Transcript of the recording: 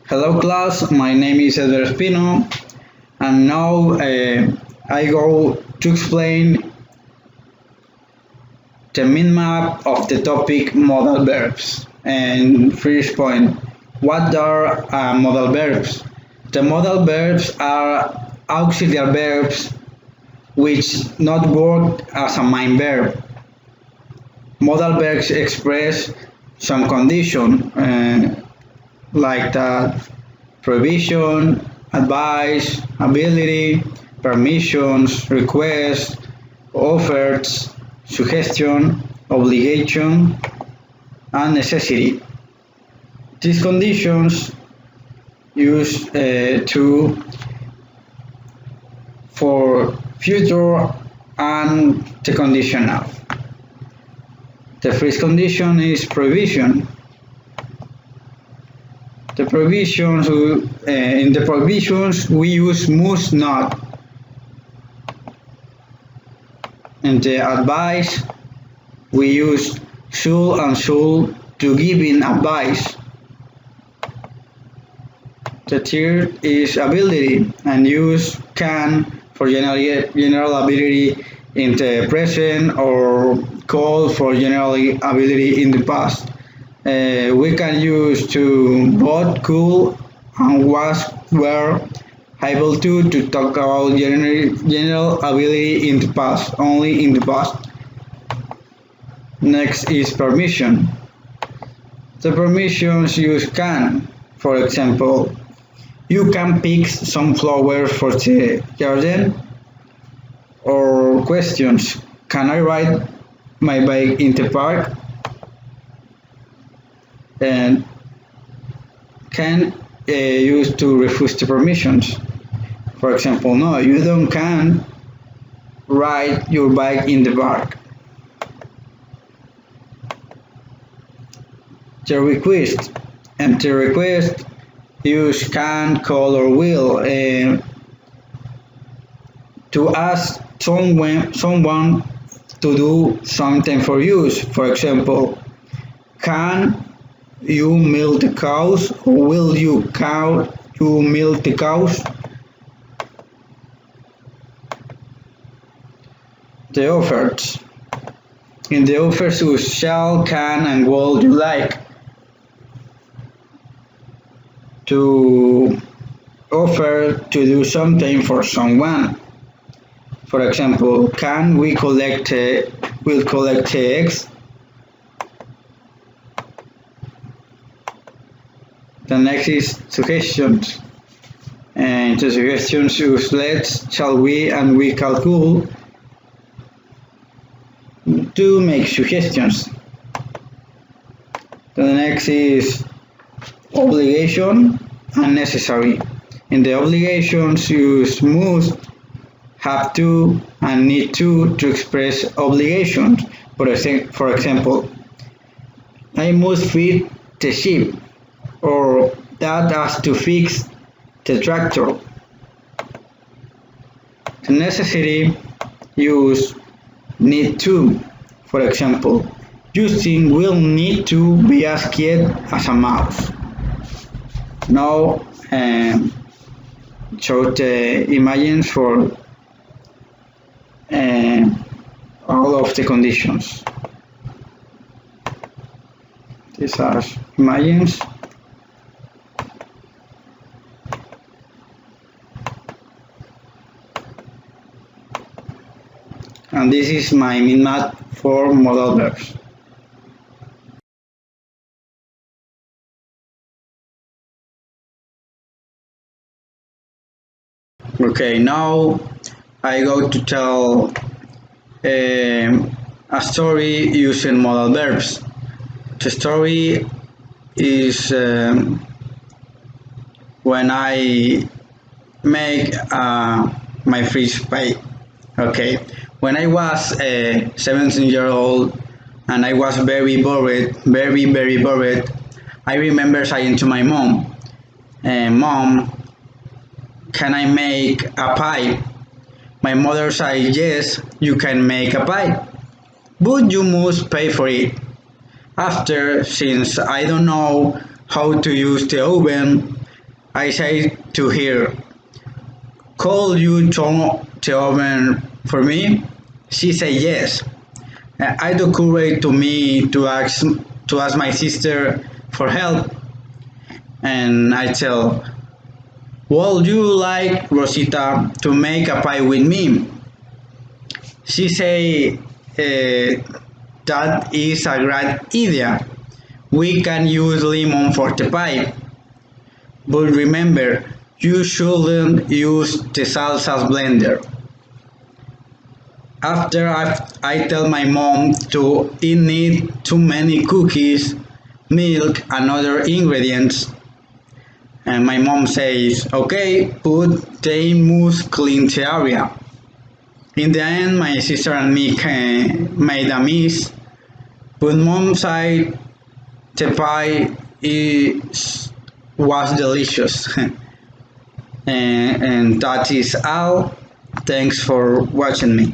Hello class, my name is Edward Espino and now I go to explain the main map of the topic modal verbs. And first point, what are modal verbs? The modal verbs are auxiliary verbs which not work as a main verb. Modal verbs express some condition like that provision, advice, ability, permissions, requests, offers, suggestion, obligation, and necessity. These conditions used for future and the conditional. The first condition is provision. The provisions in the provisions we use must not. In the advice we use should and should to giving advice. The third is ability and use can for general ability in the present or call for general ability in the past. We can use to both could and were able to talk about general ability in the past, only in the past. Next is permission. The permissions use can. For example, you can pick some flowers for the garden. Or questions, can I ride my bike in the park? And can use to refuse the permissions. For example, no, you don't can ride your bike in the park. The request, and the request use can, call, or will to ask someone to do something for you. For example, can you milk the cows, or will you milk the cows? The offers. In the offers use shall, can, and will you like. To offer to do something for someone. For example, can we collect eggs? The next is suggestions. And the suggestions use let's, shall we, and we calculate to make suggestions. The next is obligation and necessary. In the obligations use must, have to, and need to express obligations. For example, I must feed the sheep, or Dad has to fix the tractor. The necessity use need to. For example, Justin will need to be as cute as a mouse. Now show the images for all of the conditions. These are images. And this is my min map for modal verbs. Okay, now I go to tell a story using modal verbs. The story is when I make my first pie. Okay, when I was 17-year-old and I was very bored, very bored, I remember saying to my mom, Mom, can I make a pie? My mother said, yes, you can make a pie, but you must pay for it. After, since I don't know how to use the oven, I say to her, could you turn the oven for me? She said yes. It occurred to me to ask my sister for help, and I tell, would you like Rosita to make a pie with me? She say that is a great idea. We can use lemon for the pie, but remember, you shouldn't use the salsa blender. After I tell my mom to eat need too many cookies, milk, and other ingredients, and my mom says, okay, but they must clean the area. In the end, my sister and me made a mess, but mom said the pie was delicious. And that is all. Thanks for watching me.